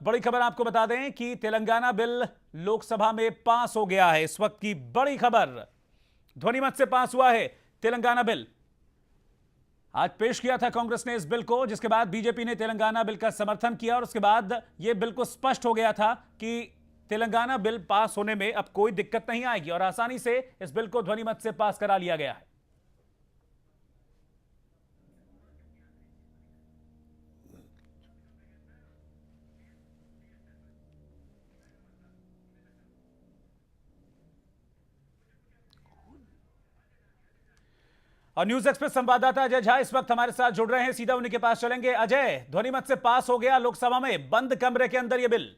बड़ी खबर आपको बता दें कि तेलंगाना बिल लोकसभा में पास हो गया है। इस वक्त की बड़ी खबर, ध्वनिमत से पास हुआ है तेलंगाना बिल। आज पेश किया था कांग्रेस ने इस बिल को, जिसके बाद बीजेपी ने तेलंगाना बिल का समर्थन किया और उसके बाद यह बिल्कुल स्पष्ट हो गया था कि तेलंगाना बिल पास होने में अब कोई दिक्कत नहीं आएगी और आसानी से इस बिल को ध्वनिमत से पास करा लिया गया है। और न्यूज एक्सप्रेस संवाददाता अजय झा इस वक्त हमारे साथ जुड़ रहे हैं, सीधा उन्हीं के पास चलेंगे। अजय, ध्वनिमत से पास हो गया लोकसभा में, बंद कमरे के अंदर यह बिल।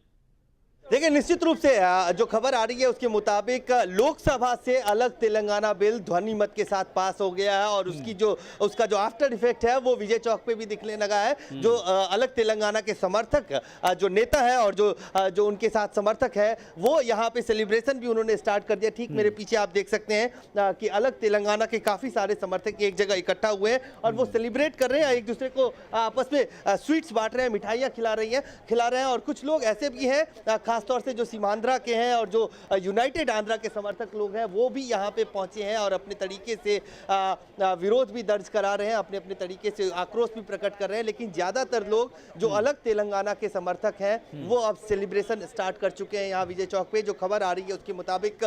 देखिए, निश्चित रूप से जो खबर आ रही है उसके मुताबिक लोकसभा से अलग तेलंगाना बिल ध्वनि मत के साथ पास हो गया है और उसका जो आफ्टर इफेक्ट है वो विजय चौक पे भी दिखने लगा है। जो अलग तेलंगाना के समर्थक जो नेता है और जो उनके साथ समर्थक है वो यहाँ पे सेलिब्रेशन भी उन्होंने स्टार्ट कर दिया। ठीक मेरे पीछे आप देख सकते हैं कि अलग तेलंगाना के काफी सारे समर्थक एक जगह इकट्ठा हुए हैं और वो सेलिब्रेट कर रहे हैं, एक दूसरे को आपस में स्वीट्स बांट रहे हैं, मिठाइयाँ खिला रहे हैं। और कुछ लोग ऐसे भी हैं, खासतौर से जो सीमांध्रा के हैं और जो यूनाइटेड आंध्रा के समर्थक लोग हैं वो भी यहाँ पे पहुंचे हैं और अपने तरीके से विरोध भी दर्ज करा रहे हैं, अपने अपने तरीके से आक्रोश भी प्रकट कर रहे हैं। लेकिन ज्यादातर लोग जो अलग तेलंगाना के समर्थक हैं वो अब सेलिब्रेशन स्टार्ट कर चुके हैं यहाँ विजय चौक पे। जो खबर आ रही है उसके मुताबिक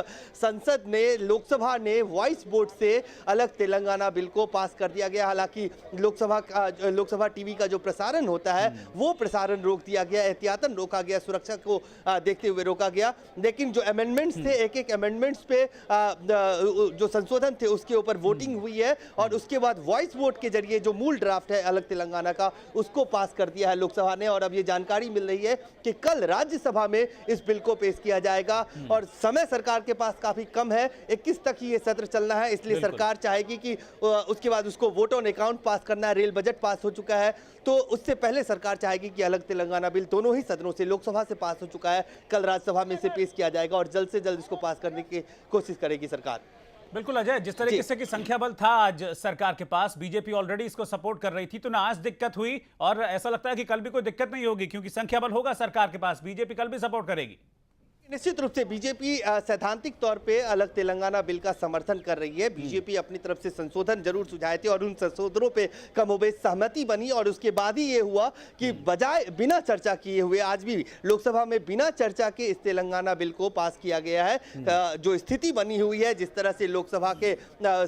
लोकसभा ने वॉइस वोट से अलग तेलंगाना बिल को पास कर दिया गया। हालांकि लोकसभा टीवी का जो प्रसारण होता है वो प्रसारण रोक दिया गया, एहतियातन रोका गया, सुरक्षा को देखते हुए रोका गया। लेकिन जो अमेंडमेंट्स थे, एक अमेंडमेंट्स पे जो संशोधन थे उसके ऊपर वोटिंग हुई है और उसके बाद वॉइस वोट के जरिए जो मूल ड्राफ्ट है अलग तेलंगाना का उसको पास कर दिया है लोकसभा ने। और अब ये जानकारी मिल रही है कि कल राज्यसभा में इस बिल को पेश किया जाएगा और समय सरकार के पास काफी कम है, 21 तक ही ये सत्र चलना है, इसलिए सरकार चाहेगी कि उसके बाद उसको वोट ऑन अकाउंट पास करना है। रेल बजट पास हो चुका है तो उससे पहले सरकार चाहेगी कि अलग तेलंगाना बिल दोनों ही सदनों से, लोकसभा से पास हो चुका है, कल राज्यसभा में इसे पेश किया जाएगा और जल्द से जल्द इसको पास करने की कोशिश करेगी सरकार। बिल्कुल अजय, जिस तरीके से कि संख्या बल था आज सरकार के पास, बीजेपी ऑलरेडी इसको सपोर्ट कर रही थी, तो ना आज दिक्कत हुई और ऐसा लगता है कि कल भी कोई दिक्कत नहीं होगी क्योंकि संख्या बल होगा सरकार के पास, बीजेपी कल भी सपोर्ट करेगी। निश्चित रूप से बीजेपी सैद्धांतिक तौर पे अलग तेलंगाना बिल का समर्थन कर रही है। बीजेपी अपनी तरफ से संशोधन जरूर सुझाए थे और उन संशोधनों पे कमोबेश सहमति बनी और उसके बाद ही ये हुआ कि बजाय बिना चर्चा किए हुए आज भी लोकसभा में बिना चर्चा के इस तेलंगाना बिल को पास किया गया है। जो स्थिति बनी हुई है, जिस तरह से लोकसभा के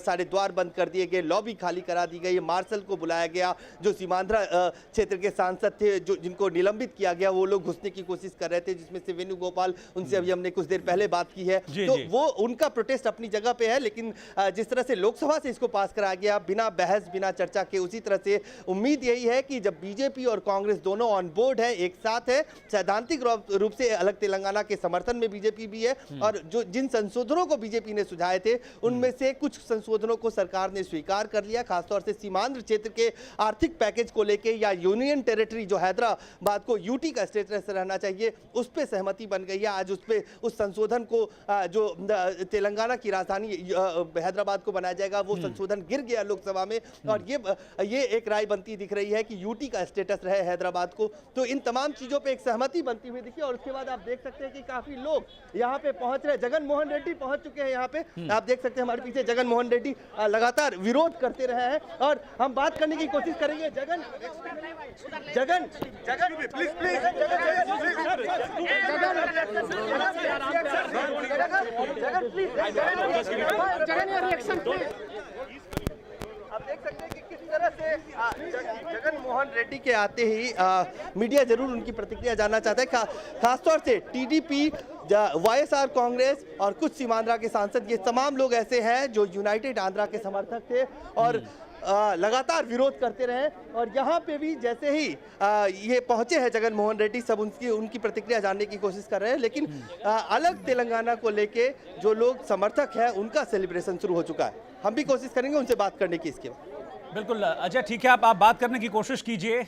सारे द्वार बंद कर दिए गए, लॉबी खाली करा दी गई, मार्शल को बुलाया गया, जो सीमांध्रा क्षेत्र के सांसद थे जिनको निलंबित किया गया वो लोग घुसने की कोशिश कर रहे थे, जिसमें से वेणुगोपाल, से अभी हमने कुछ देर पहले बात की है। तो वो उनका प्रोटेस्ट अपनी जगह पे है। लेकिन जिस तरह से लोकसभा से इसको पास कराया गया बिना बहस बिना चर्चा के, उसी तरह से उम्मीद यही है कि जब बीजेपी और कांग्रेस दोनों ऑन बोर्ड है, एक साथ है, सैद्धांतिक रूप से अलग तेलंगाना के समर्थन में बीजेपी भी है और जो जिन संशोधनों को बीजेपी ने सुझाए थे उनमें से कुछ संशोधनों को सरकार ने स्वीकार कर लिया, खासतौर से सीमांध्र क्षेत्र के आर्थिक पैकेज को लेकर या यूनियन टेरिटरी जो हैदराबाद को यूटी का स्टेटस रहना चाहिए उस पर सहमति बन गई है। आज उस संशोधन को जो तेलंगाना की राजधानी हैदराबाद को बनाया जाएगा वो संशोधन गिर गया लोकसभा में और ये एक राय बनती दिख रही है कि यूटी का स्टेटस रहे हैदराबाद को। तो इन तमाम चीजों पे एक सहमति बनती हुई दिखी और उसके बाद आप देख सकते हैं कि काफी लोग यहाँ पे पहुंच रहे। जगन मोहन रेड्डी पहुंच चुके हैं यहाँ पे, आप देख सकते हैं हमारे पीछे जगन मोहन रेड्डी लगातार विरोध करते रहे हैं और हम बात करने की कोशिश करेंगे। जगन प्लीज आप देख सकते हैं कि किस तरह से जगन मोहन रेड्डी के आते ही मीडिया जरूर उनकी प्रतिक्रिया जानना चाहता है, खासतौर से टीडीपी, वाईएसआर कांग्रेस और कुछ सीमांध्रा के सांसद, ये तमाम लोग ऐसे हैं जो यूनाइटेड आंध्रा के समर्थक थे और लगातार विरोध करते रहे और यहाँ पे भी जैसे ही ये पहुंचे हैं जगन मोहन रेड्डी, सब उनकी प्रतिक्रिया जानने की कोशिश कर रहे हैं। लेकिन अलग तेलंगाना को लेके जो लोग समर्थक हैं उनका सेलिब्रेशन शुरू हो चुका है। हम भी कोशिश करेंगे उनसे बात करने की इसके बाद। बिल्कुल अजय, ठीक है, आप बात करने की कोशिश कीजिए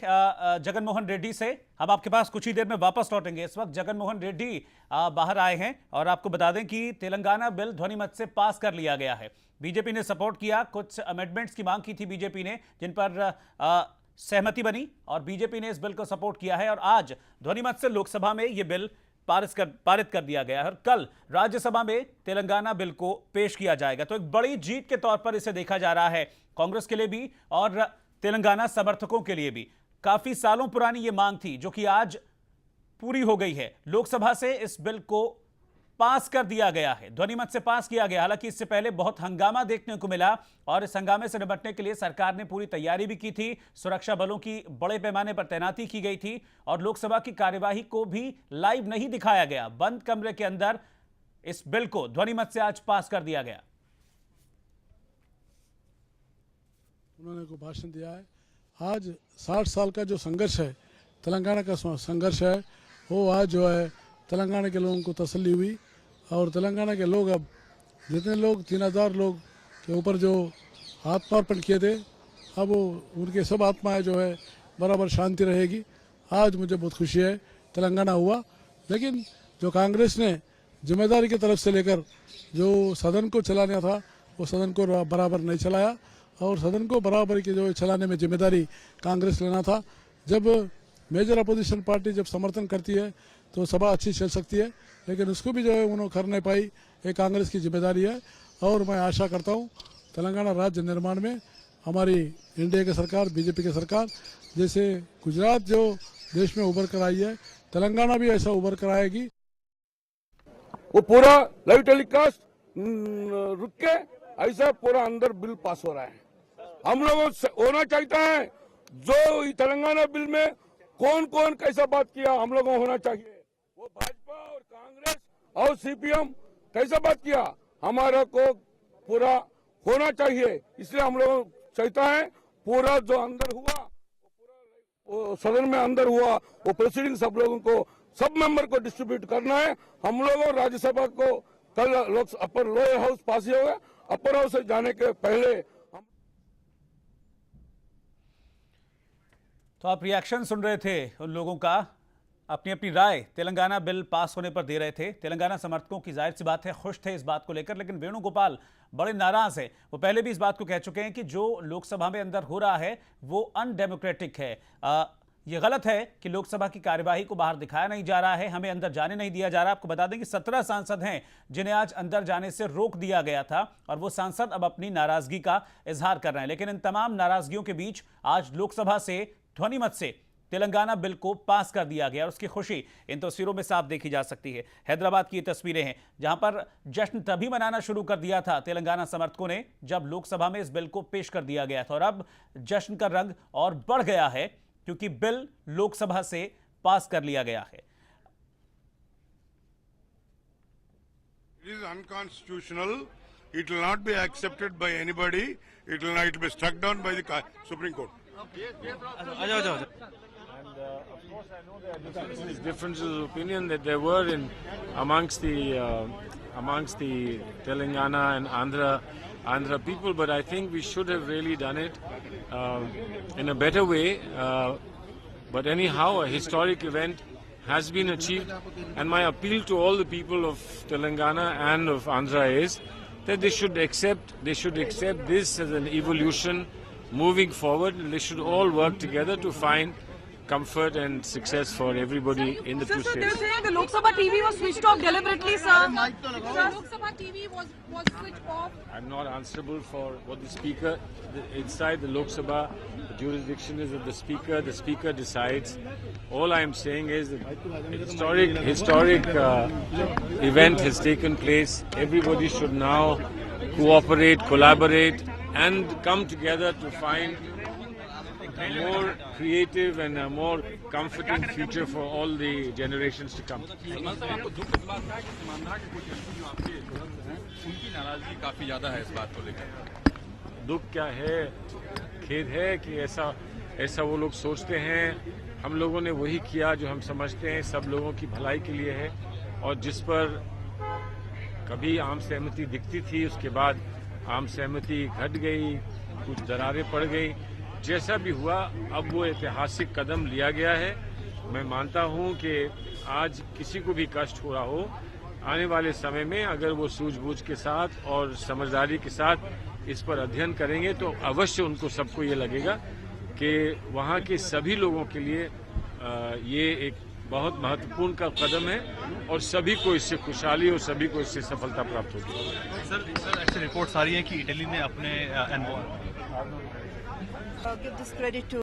जगन मोहन रेड्डी से। हम आपके पास कुछ ही देर में वापस लौटेंगे। इस वक्त जगन मोहन रेड्डी बाहर आए हैं और आपको बता दें कि तेलंगाना बिल ध्वनिमत से पास कर लिया गया है। बीजेपी ने सपोर्ट किया, कुछ अमेंडमेंट्स की मांग की थी बीजेपी ने जिन पर सहमति बनी और बीजेपी ने इस बिल को सपोर्ट किया है और आज ध्वनिमत से लोकसभा में यह बिल पारित कर दिया गया है और कल राज्यसभा में तेलंगाना बिल को पेश किया जाएगा। तो एक बड़ी जीत के तौर पर इसे देखा जा रहा है कांग्रेस के लिए भी और तेलंगाना समर्थकों के लिए भी। काफी सालों पुरानी यह मांग थी जो कि आज पूरी हो गई है। लोकसभा से इस बिल को पास कर दिया गया है, ध्वनिमत से पास किया गया। हालांकि इससे पहले बहुत हंगामा देखने को मिला और इस हंगामे से निपटने के लिए सरकार ने पूरी तैयारी भी की थी। सुरक्षा बलों की बड़े पैमाने पर तैनाती की गई थी और लोकसभा की कार्यवाही को भी लाइव नहीं दिखाया गया। बंद कमरे के अंदर इस बिल को ध्वनिमत से आज पास कर दिया गया। उन्होंने को भाषण दिया है। आज 60 साल का जो संघर्ष है, तेलंगाना का संघर्ष है, वो आज जो है तेलंगाना के लोगों को तसल्ली हुई और तेलंगाना के लोग अब जितने लोग 3000 लोग के ऊपर जो आत्मार्पण किए थे, अब वो उनके सब आत्माएं जो है बराबर शांति रहेगी। आज मुझे बहुत खुशी है तेलंगाना हुआ, लेकिन जो कांग्रेस ने जिम्मेदारी की तरफ से लेकर जो सदन को चलाना था वो सदन को बराबर नहीं चलाया और सदन को बराबर की जो चलाने में जिम्मेदारी कांग्रेस लेना था। जब मेजर अपोजिशन पार्टी जब समर्थन करती है तो सभा अच्छी चल सकती है, लेकिन उसको भी जो है उन्होंने कर नहीं पाई। ये कांग्रेस की जिम्मेदारी है और मैं आशा करता हूँ तेलंगाना राज्य निर्माण में हमारी एनडीए की सरकार, बीजेपी की सरकार, जैसे गुजरात जो देश में उभर कर आई है, तेलंगाना भी ऐसा उभर कर आएगी। वो पूरा लाइव टेलीकास्ट रुक के ऐसा पूरा अंदर बिल पास हो रहा है। हम लोगों से होना चाहता है जो तेलंगाना बिल में कौन कौन कैसा बात किया, हम लोगों को होना चाहिए। वो भाजपा और कांग्रेस और सीपीएम कैसा बात किया, हमारा को पूरा होना चाहिए। इसलिए हम लोग चाहता है पूरा जो अंदर हुआ वो सदन में अंदर हुआ वो प्रोसीडिंग सब लोगों को, सब मेंबर को डिस्ट्रीब्यूट करना है। हम लोगों राज्यसभा को कल अपर लोअर हाउस पास ही होगा, अपर हाउस से जाने के पहले तो आप रिएक्शन सुन रहे थे उन लोगों का, अपनी अपनी राय तेलंगाना बिल पास होने पर दे रहे थे। तेलंगाना समर्थकों की जाहिर सी बात है खुश थे इस बात को लेकर, लेकिन वेणुगोपाल बड़े नाराज है। वो पहले भी इस बात को कह चुके हैं कि जो लोकसभा में अंदर हो रहा है वो अनडेमोक्रेटिक है। ये गलत है कि लोकसभा की कार्यवाही को बाहर दिखाया नहीं जा रहा है, हमें अंदर जाने नहीं दिया जा रहा। आपको बता दें कि 17 सांसद हैं जिन्हें आज अंदर जाने से रोक दिया गया था और वो सांसद अब अपनी नाराजगी का इजहार कर रहे हैं। लेकिन इन तमाम नाराजगियों के बीच आज लोकसभा से ध्वनिमत से तेलंगाना बिल को पास कर दिया गया और उसकी खुशी इन तस्वीरों में साफ देखी जा सकती है। हैदराबाद की ये तस्वीरें हैं जहां पर जश्न तभी मनाना शुरू कर दिया था तेलंगाना समर्थकों ने जब लोकसभा में इस बिल को पेश कर दिया गया था और अब जश्न का रंग और बढ़ गया है क्योंकि बिल लोकसभा से पास कर लिया गया है। It is unconstitutional. It will not be accepted by anybody. It will be struck down by the Supreme Court. And of course, I know there are differences of opinion that there were amongst the Telangana and Andhra people, but I think we should have really done it in a better way. But anyhow, a historic event has been achieved, and my appeal to all the people of Telangana and of Andhra is that they should accept this as an evolution moving forward. They should all work together to find comfort and success for everybody in the two Sir, states. they're saying the Lok Sabha TV was switched off deliberately, sir. Sir, Lok Sabha TV was switched off. I'm not answerable for what the speaker, inside the Lok Sabha, the jurisdiction is of the speaker. The speaker decides. All I'm saying is that historic event has taken place. Everybody should now cooperate, collaborate, and come together to find a more creative and a more comforting future for all the generations to come. उनकी नाराजगी काफी ज्यादा है इस बात को लेकर। दुख क्या है, खेद है कि ऐसा वो लोग सोचते हैं। हम लोगों ने वही किया जो हम समझते हैं सब लोगों की भलाई के लिए है और जिस पर कभी आम सहमति दिखती थी उसके बाद आम सहमति घट गई, कुछ दरारें पड़ गई। जैसा भी हुआ अब वो ऐतिहासिक कदम लिया गया है। मैं मानता हूं कि आज किसी को भी कष्ट हो रहा हो, आने वाले समय में अगर वो सूझबूझ के साथ और समझदारी के साथ इस पर अध्ययन करेंगे तो अवश्य उनको सबको ये लगेगा कि वहाँ के सभी लोगों के लिए ये एक बहुत महत्वपूर्ण का कदम है और सभी को इससे खुशहाली और सभी को इससे सफलता प्राप्त होगी। सर ऐसी रिपोर्ट्स आ रही हैं कि इटली ने अपने give this credit to